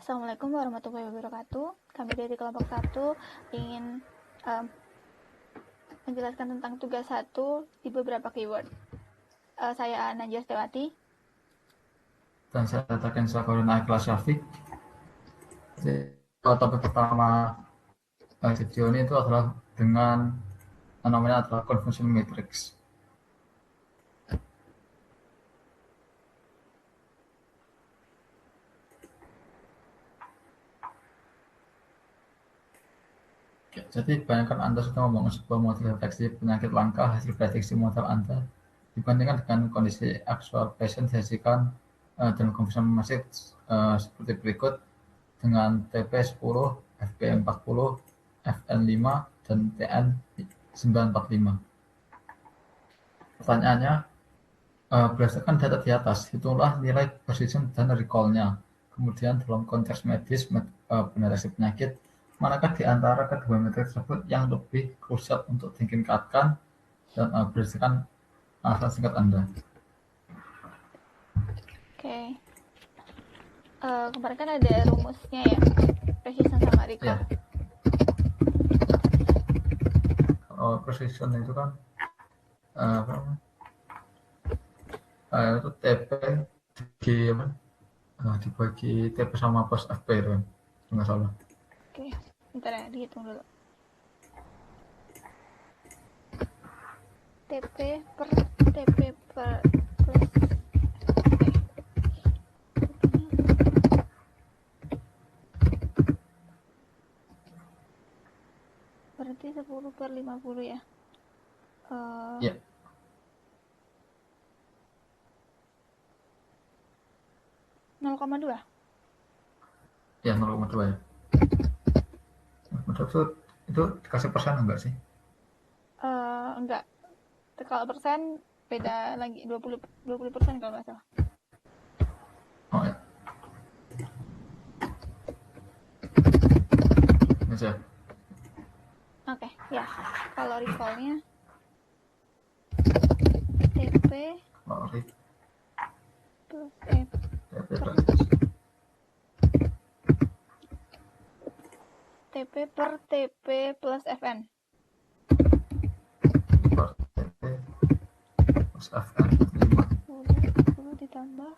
Assalamualaikum warahmatullahi wabarakatuh. Kami dari kelompok 1 ingin menjelaskan tentang tugas 1 di beberapa keyword. Saya Najwa Stewati. Dan saya Taken Sakorina kelas Syafiq. Topik pertama video ini itu adalah dengan namanya adalah confusion matrix. Jadi bayangkan Anda sudah membangun sebuah model deteksi penyakit langka hasil prediksi model Anda dibandingkan dengan kondisi actual patient disajikan dalam confusion matrix seperti berikut dengan TP10, FP40, FN5, dan TN945. Pertanyaannya, berdasarkan data di atas, hitunglah nilai precision dan recall-nya. Kemudian dalam konteks medis pendeteksi penyakit, manakah di antara kedua metode tersebut yang lebih krusial untuk ditingkatkan dan berdasarkan alasan singkat Anda? Oke. Kemarin kan ada rumusnya ya, precision sama recall. Ya. Kalau precision itu kan itu TP dibagi TP sama plus FP itu kan, nggak salah. Oke, bentar ya, dihitung dulu. TP per plus berarti 10/50 ya. Ya. 0,2. Ya 0,2 ya. Itu dikasih persen enggak sih? Enggak. Kalau persen beda lagi, 20% kalau nggak salah. Oh ya. Bisa. Oke, ya. Kalau recall-nya TP plus F TP per TP plus FN. Per TP plus FN 10 ditambah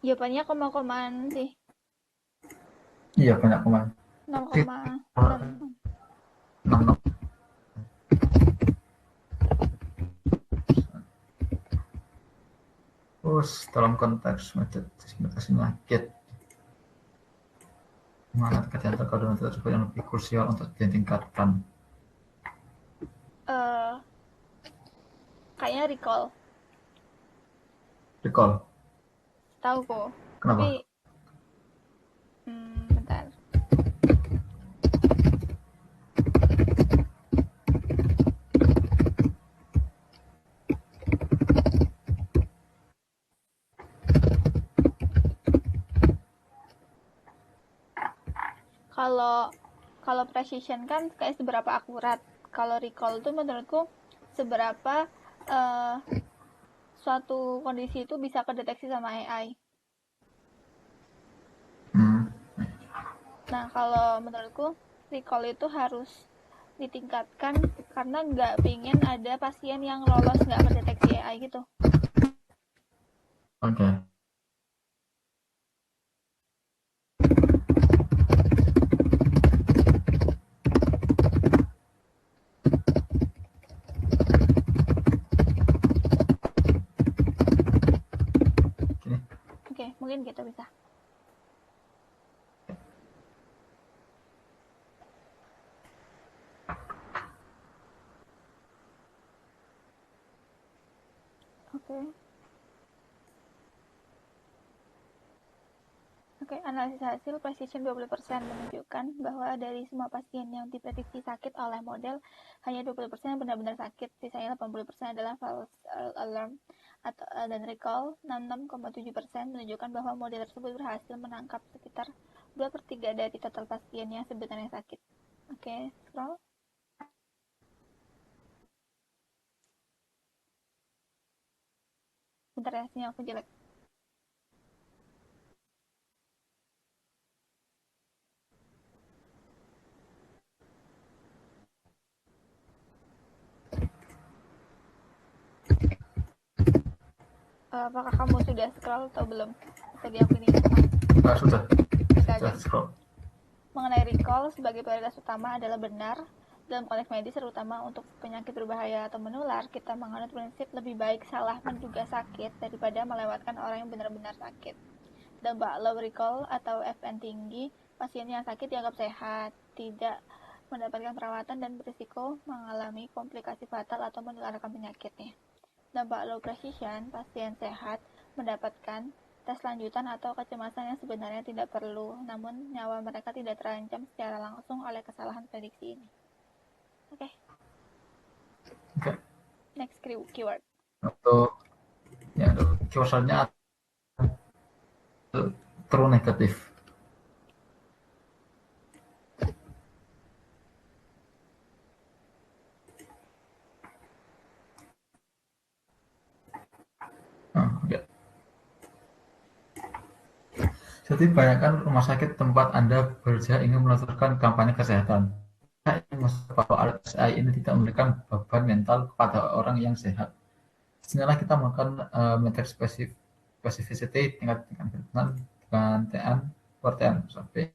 jawabannya koma-komaan sih. Iya banyak koma. 0,6. Terus dalam konteks metode penyakit, mana kejadian terkadang tersebut yang lebih krusial untuk ditingkatkan? Kayaknya recall. Recall. Tahu kok. Kenapa? Tapi bentar. Kalau precision kan kayak seberapa akurat. Kalau recall itu menurutku seberapa suatu kondisi itu bisa kedeteksi sama AI. Nah, kalau menurutku recall itu harus ditingkatkan karena nggak pingin ada pasien yang lolos nggak kedeteksi AI gitu. Oke. Oke, mungkin gitu bisa. Oke, Oke, analisis hasil precision 20% menunjukkan bahwa dari semua pasien yang diprediksi sakit oleh model, hanya 20% yang benar-benar sakit, sisanya 80% adalah false alarm dan recall. 66,7% menunjukkan bahwa model tersebut berhasil menangkap sekitar 2/3 dari total pasien yang sebenarnya sakit. Oke, scroll. Bentar ya, sinyal aku jelek. Apakah kamu sudah scroll atau belum? Tadi aku ini Sudah scroll. Mengenai recall sebagai prioritas utama adalah benar. Dalam konteks medis, terutama untuk penyakit berbahaya atau menular, kita menganut prinsip lebih baik salah menduga sakit daripada melewatkan orang yang benar-benar sakit. Dampak low recall atau FN tinggi, pasien yang sakit dianggap sehat, tidak mendapatkan perawatan dan berisiko mengalami komplikasi fatal atau menularkan penyakitnya. Dampak low precision, pasien sehat mendapatkan tes lanjutan atau kecemasan yang sebenarnya tidak perlu, namun nyawa mereka tidak terancam secara langsung oleh kesalahan prediksi ini. Oke. Next keyword. Untuk keywordnya true negatif. Jadi banyakkan rumah sakit tempat Anda bekerja ingin meluncurkan kampanye kesehatan. Bahwa alat AI ini tidak memberikan beban mental kepada orang yang sehat. Disinilah kita melakukan metric specificity tingkat berkenan dengan TN per TN sampai.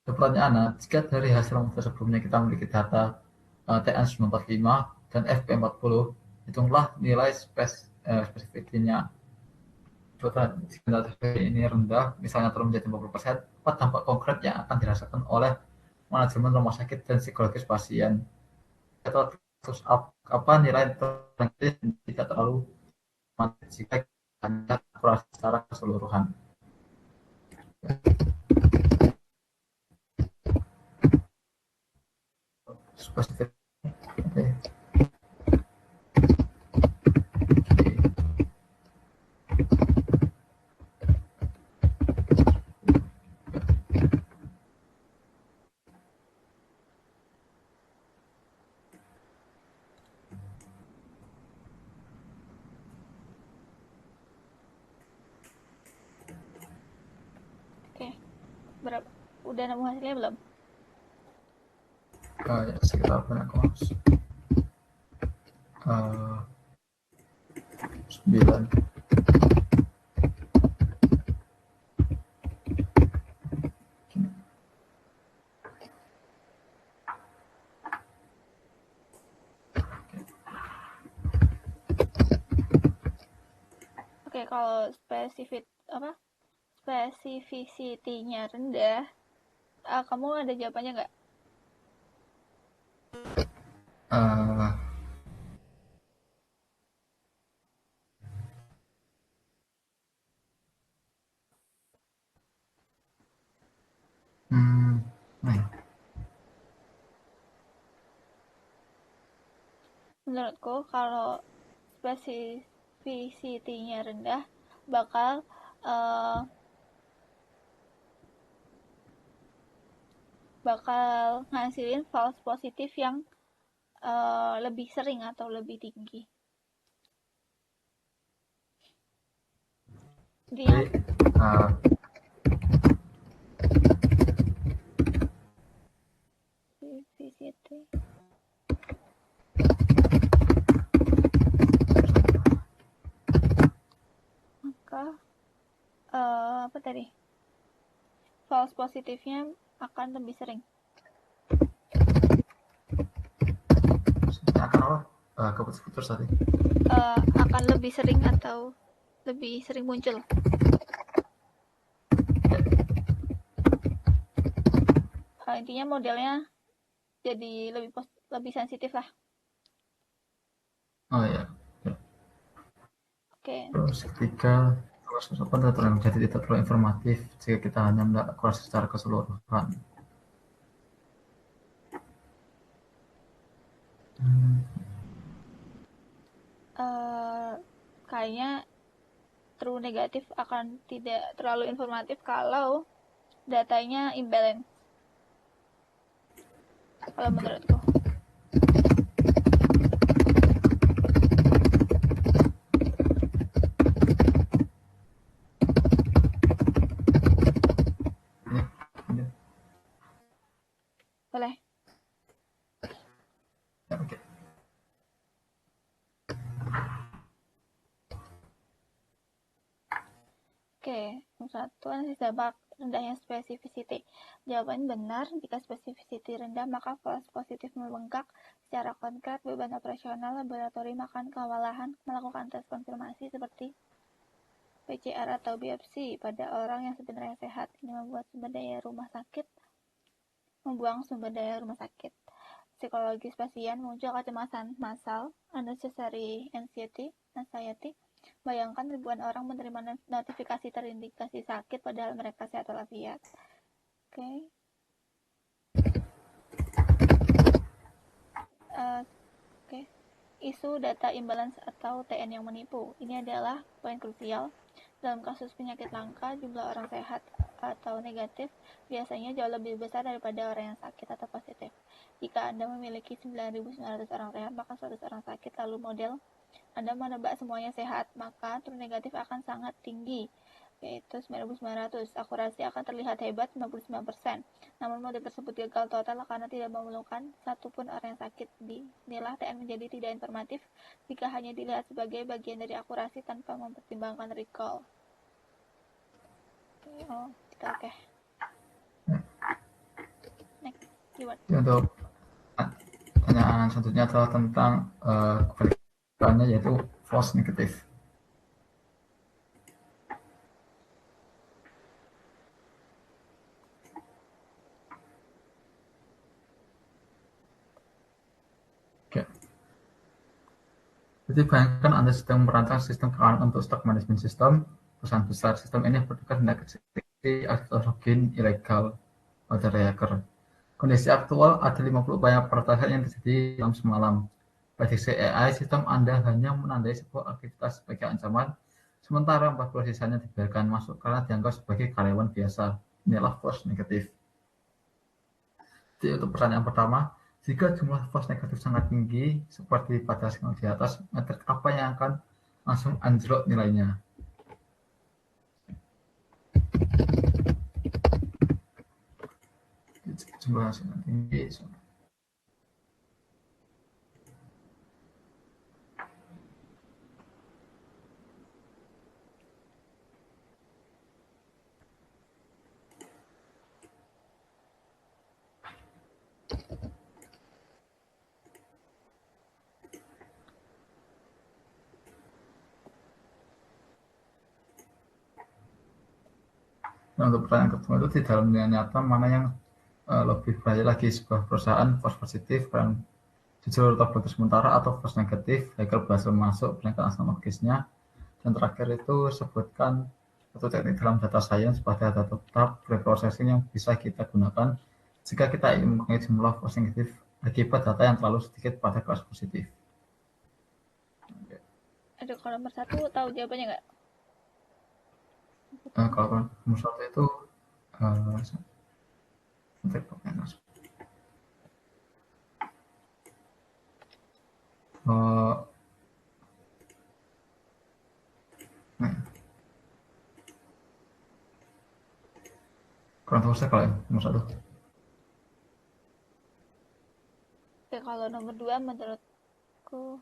Pertanyaan, jika dari hasil sebelumnya kita memiliki data TN 945 dan FP40, hitunglah nilai spesifikasinya. Jika data ini rendah, misalnya turun menjadi 50%, apa dampak konkret yang akan dirasakan oleh manajemen rumah sakit dan psikologis pasien? Atau apa nilai tidak terlalu jika kita akurasi secara keseluruhan? Spesifik. Okay. Oke. Berapa? Udah nemu hasilnya belum? Ya, sekitar berapa mas? 9. Oke, kalau spesifisitinya rendah, kamu ada jawabannya nggak? Menurutku kalau spesifisitinya rendah bakal ngasilin false positif yang lebih sering atau lebih tinggi. Dia spesifisiti maka apa tadi? False positifnya akan lebih sering. Keputus tadi. Akan lebih sering atau lebih sering muncul. Intinya modelnya jadi lebih sensitif lah. Oh ya. Oke. Terus ketiga Data yang jadi tidak terlalu informatif jika kita hanya melihat akurasi secara keseluruhan. Kayaknya true negatif akan tidak terlalu informatif kalau datanya imbalance. Kalau menurutku. Boleh. Ya, oke. Oke, nomor 1, analisis dampak rendahnya specificity. Jawaban benar, jika specificity rendah maka false positif membengkak. Secara konkret, beban operasional laboratorium akan kewalahan melakukan tes konfirmasi seperti PCR atau biopsi pada orang yang sebenarnya sehat. Ini membuat membuang sumber daya rumah sakit. Psikologis pasien muncul kecemasan massal, unnecessary anxiety. Bayangkan ribuan orang menerima notifikasi terindikasi sakit padahal mereka sehat walafiat. Oke. Isu data imbalance atau TN yang menipu. Ini adalah poin krusial. Dalam kasus penyakit langka, jumlah orang sehat atau negatif biasanya jauh lebih besar daripada orang yang sakit atau positif. Jika Anda memiliki 9.900 orang sehat, maka 100 orang sakit, lalu model Anda menebak semuanya sehat, maka true negatif akan sangat tinggi, yaitu 9.900. Akurasi akan terlihat hebat, 99%. Namun model tersebut gagal total karena tidak memerlukan satupun orang yang sakit. Inilah TN menjadi tidak informatif jika hanya dilihat sebagai bagian dari akurasi tanpa mempertimbangkan recall. Oke. Next, keyword. Untuk pertanyaan selanjutnya adalah tentang kebalikannya, yaitu false negative. Oke. Jadi bayangkan Anda sedang merancang sistem keuangan untuk stock management system perusahaan besar. Sistem ini berdasarkan tindak eksekusi atau login ilegal pada hacker. Kondisi aktual ada 50 banyak peretasan yang terjadi dalam semalam. Prediksi AI, sistem Anda hanya menandai sebuah aktivitas sebagai ancaman, sementara 40 sisanya dibiarkan masuk karena dianggap sebagai karyawan biasa. Inilah false negatif. Jadi untuk pertanyaan pertama, jika jumlah false negatif sangat tinggi, seperti pada sinyal di atas, metrik apa yang akan langsung anjlok nilainya? Jumlah sangat tinggi. Nah, untuk pertanyaan kedua itu di dalam dunia nyata mana yang lebih bahaya lagi, sebuah perusahaan false positif dan jujur atau putus sementara, atau false negatif hacker berhasil masuk perangkat asal-logisnya. Dan terakhir itu sebutkan satu teknik dalam data science pada data tetap preprocessing yang bisa kita gunakan jika kita ingin mengurangi jumlah false negatif akibat data yang terlalu sedikit pada kelas positif. Aduh, kalau nomor 1 tahu jawabannya nggak? Kalau nomor 1 itu kurang tahu saya kalau nomor 1. Oke, kalau nomor 2 menurutku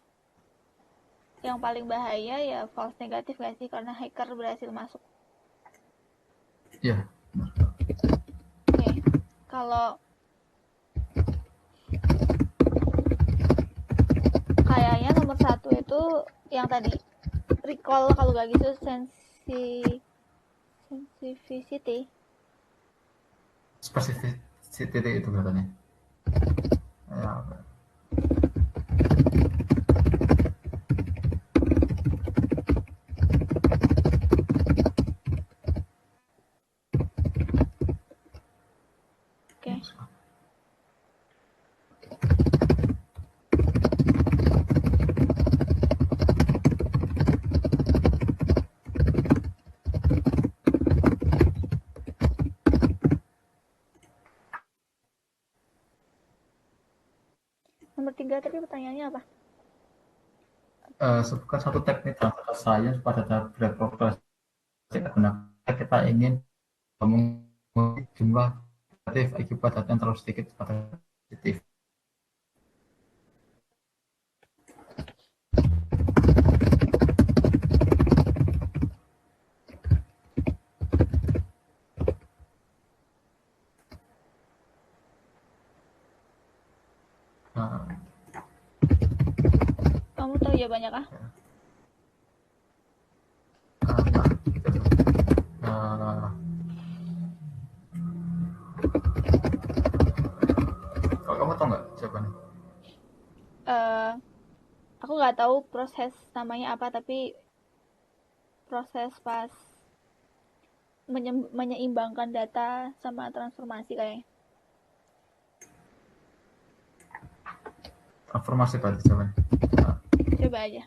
yang paling bahaya ya false negatif gak sih, karena hacker berhasil masuk. Iya. Oke, kalau kayaknya nomor 1 itu yang tadi recall, kalau gak gitu sensitivity. Specificity itu katanya. Ya. Nomor 3 tadi pertanyaannya apa? Sebutkan satu teknik dalam data science pada data berprogres gunakan kita ingin menguji jumlah negatif akibat data yang terlalu sedikit pada positif. Nah, Kamu tahu jawabannya kah? gitu. Uh, Kalau kamu tahu nggak jawabannya? Eh, aku nggak tahu proses namanya apa, tapi proses pas menyeimbangkan data sama transformasi kayak. Transformasi berarti jawabannya. Coba aja.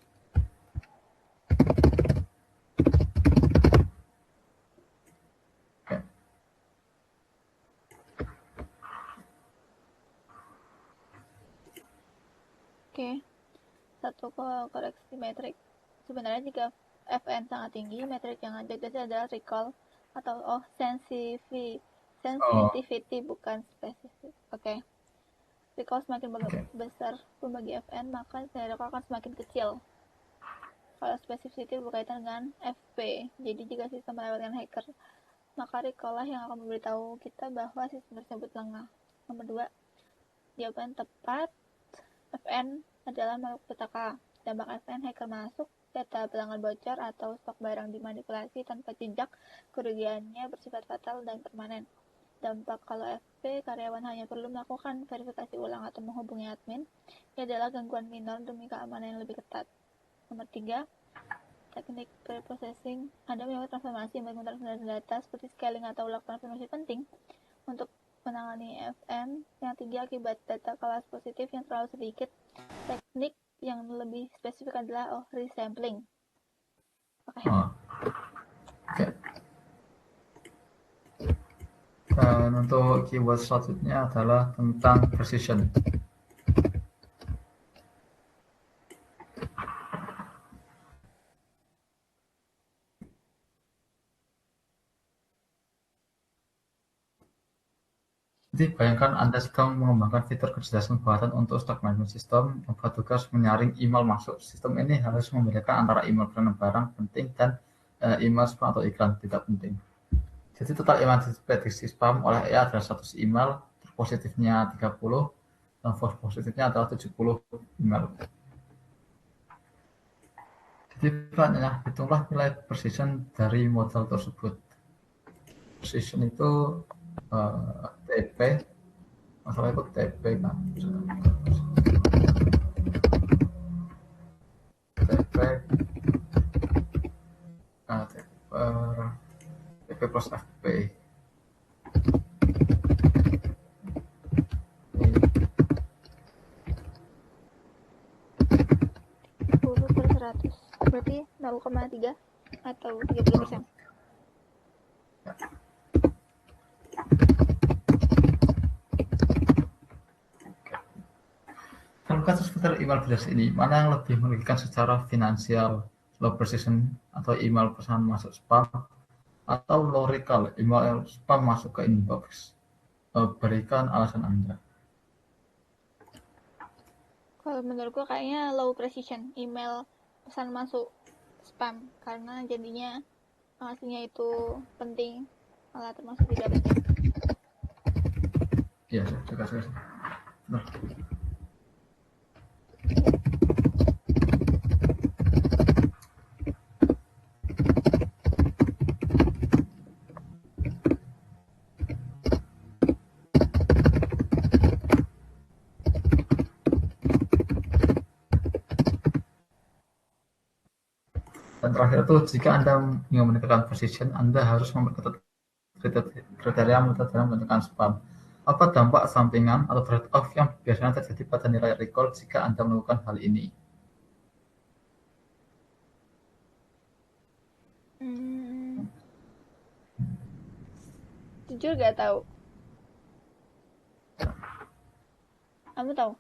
Oke. Oke. Satu koreksi metrik. Sebenarnya jika Fn sangat tinggi, metrik yang objektif adalah recall atau Oh, sensitivity bukan spesifik. Oke. Recall semakin oke. besar pembagi Fn, maka nilai recall akan semakin kecil. Kalau specificity berkaitan dengan FP. Jadi jika sistem melewatkan hacker, maka recall lah yang akan memberitahu kita bahwa sistem tersebut lengah. Nomor 2, jawaban tepat. Fn adalah makhluk petaka. Dampak Fn hacker masuk, data pelanggan bocor atau stok barang dimanipulasi tanpa jejak, kerugiannya bersifat fatal dan permanen. Dampak kalau FP, karyawan hanya perlu melakukan verifikasi ulang atau menghubungi admin, ini adalah gangguan minor demi keamanan yang lebih ketat. Nomor 3, teknik preprocessing. Anda melakukan transformasi yang menggunakan data seperti scaling atau lakukan informasi penting untuk menangani Fn yang tinggi akibat data kelas positif yang terlalu sedikit. Teknik yang lebih spesifik adalah resampling. Oke. Oh, oke. Dan untuk keyword selanjutnya adalah tentang precision. Jadi bayangkan Anda sedang mengembangkan fitur kecerdasan buatan untuk stock management system, membuat tugas menyaring email masuk. Sistem ini harus membedakan antara email berkenaan barang penting dan email spam atau iklan tidak penting. Jadi total email prediksi spam oleh AI adalah 100 email, positifnya 30, dan false positifnya adalah 70 email. Jadi pertanyaannya, hitunglah nilai precision dari model tersebut. Precision itu TP, masalah itu TP kan. TP TP plus FP. Per 100 berarti 0,3 atau 30%. Dalam kasus filter email bias ini, mana yang lebih merugikan secara finansial, low precision atau email pesan masuk spam, atau low recall, email spam masuk ke inbox? Berikan alasan Anda. Kalau menurutku kayaknya low precision, email pesan masuk spam, karena jadinya aslinya itu penting malah termasuk tidak penting. Iya, suka. Nah, dan terakhir itu, jika Anda ingin meningkatkan precision, Anda harus memperketat kriteria metode dalam menentukan spam. Apa dampak sampingan atau trade-off yang biasanya terjadi pada nilai recall jika Anda melakukan hal ini? Jujur gak tahu. Kamu tahu?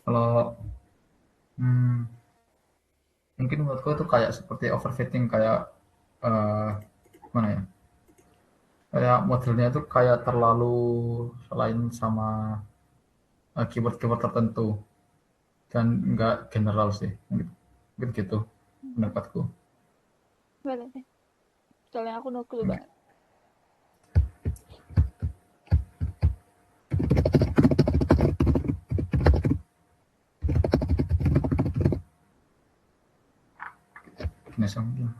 Kalau hmm, mungkin menurutku itu kayak seperti overfitting kayak eh gimana ya? Kayak modelnya itu kayak terlalu selain sama keyword-keyword tertentu dan enggak general sih. Mungkin gitu pendapatku. Boleh deh. Soalnya aku nunggu dulu banget. Gini mungkin.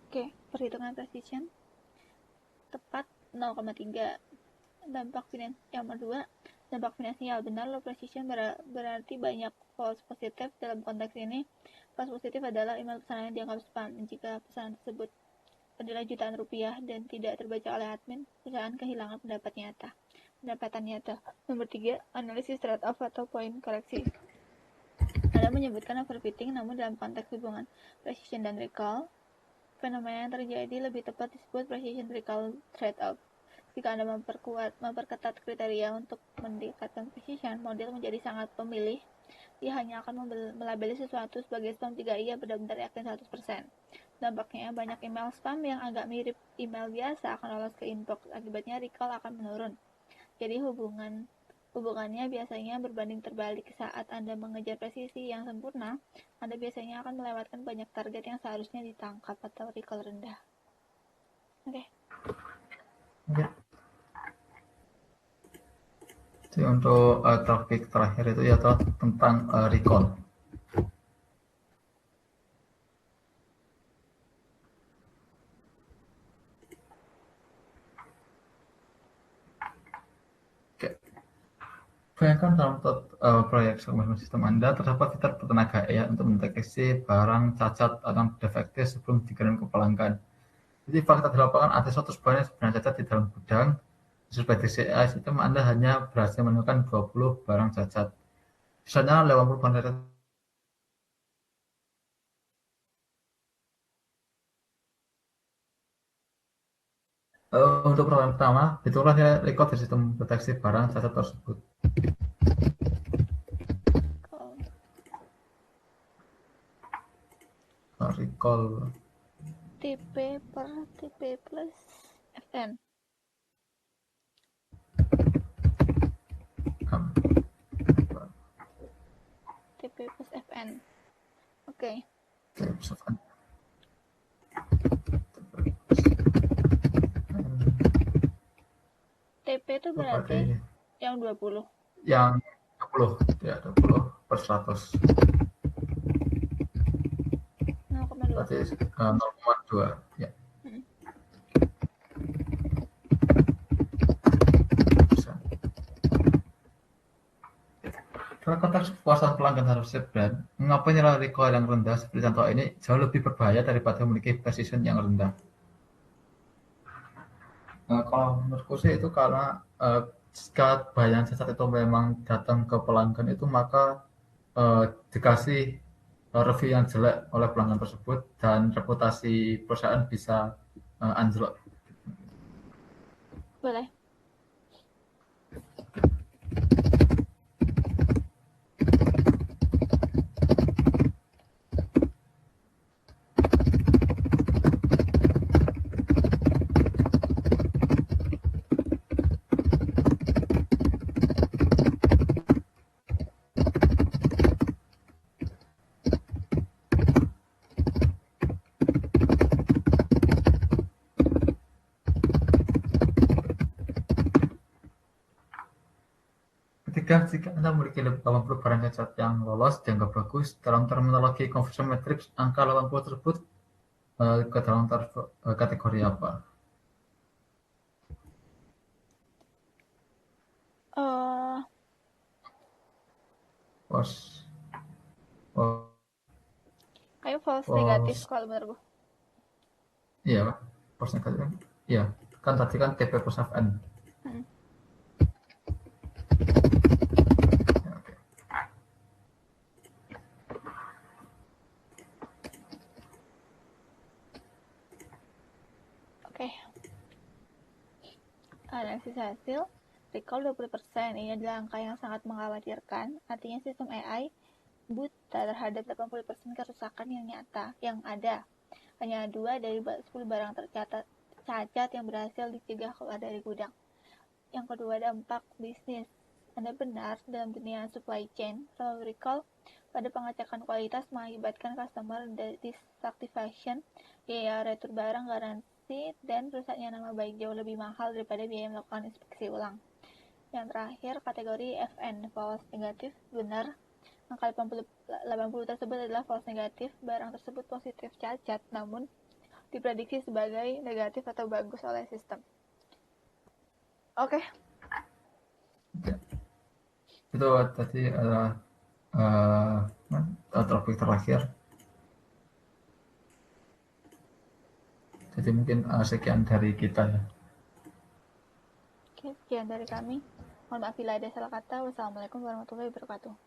Oke, perhitungan precision tepat 0,3. Dampak yang kedua, dampak finansial. Benar, low precision berarti banyak false positif. Dalam konteks ini, false positif adalah email pesanan yang dianggap spam. Jika pesanan tersebut adalah jutaan rupiah dan tidak terbaca oleh admin, perusahaan kehilangan pendapatan nyata. Nomor 3, analisis trade-off atau poin koreksi. Anda menyebutkan overfitting, namun dalam konteks hubungan precision dan recall, fenomena yang terjadi lebih tepat disebut precision recall trade-off. Jika Anda memperketat kriteria untuk mendekatkan precision, model menjadi sangat pemilih. Dia hanya akan melabeli sesuatu sebagai spam jika ia benar-benar yakin 100%. Dampaknya, banyak email spam yang agak mirip email biasa akan lolos ke inbox. Akibatnya, recall akan menurun. Jadi hubungannya biasanya berbanding terbalik. Saat Anda mengejar presisi yang sempurna, Anda biasanya akan melewatkan banyak target yang seharusnya ditangkap atau recall rendah. Oke. Mungkin jadi untuk topik terakhir itu ya tentang recall. Oke. Bayangkan dalam proyek sistem Anda terdapat fitur bertenaga AI untuk mendeteksi barang cacat atau defektif sebelum dikirim ke pelanggan. Jadi fakta di lapangan ada 100 barang yang sebenarnya cacat di dalam gudang. Sesuai prediksi AI, sistem Anda hanya berhasil menemukan 20 barang cacat. Sisanya 80 barang cacat. Untuk pertanyaan pertama, hitunglah nilai record dari sistem deteksi barang cacat tersebut. Recall TP per TP plus FN. TP plus FN. Oke. TP itu berarti yang 20. Yang 20, ya 20 per 100. 0,2. Berarti 0,2 ya. Dalam konteks kepuasan pelanggan terhadap setiap brand, mengapa nilai recall yang rendah seperti contoh ini jauh lebih berbahaya daripada memiliki precision yang rendah? Kalau menurutku sih itu karena jika bayangan cacat itu memang datang ke pelanggan itu maka dikasih review yang jelek oleh pelanggan tersebut dan reputasi perusahaan bisa anjlok. Boleh. Jika Anda memiliki 80 barang cacat yang lolos dianggap bagus, dalam terminologi conversion metrics, angka 80 tersebut ke dalam kategori apa? False. Kayak false negatif kalau menurut gue. Iya, false negatif. Iya, kan tadi kan TP plus FN. Analisis hasil, recall 20%. Ini adalah angka yang sangat mengkhawatirkan. Artinya sistem AI buta terhadap 80% kerusakan yang nyata, yang ada. Hanya 2 dari 10 barang tercatat cacat yang berhasil dicegah keluar dari gudang. Yang kedua, dampak bisnis. Anda benar, dalam dunia supply chain, selalu recall pada pengecekan kualitas mengakibatkan customer dissatisfaction, biaya retur barang, garansi, dan rusaknya nama baik jauh lebih mahal daripada biaya melakukan inspeksi ulang. Yang terakhir, kategori FN, false negatif, benar. Angka 80 tersebut adalah false negatif, barang tersebut positif cacat, namun diprediksi sebagai negatif atau bagus oleh sistem. Oke. Itu tadi topik terakhir. Jadi mungkin sekian dari kita ya. Oke, sekian dari kami. Mohon maaf bila ada salah kata. Wassalamualaikum warahmatullahi wabarakatuh.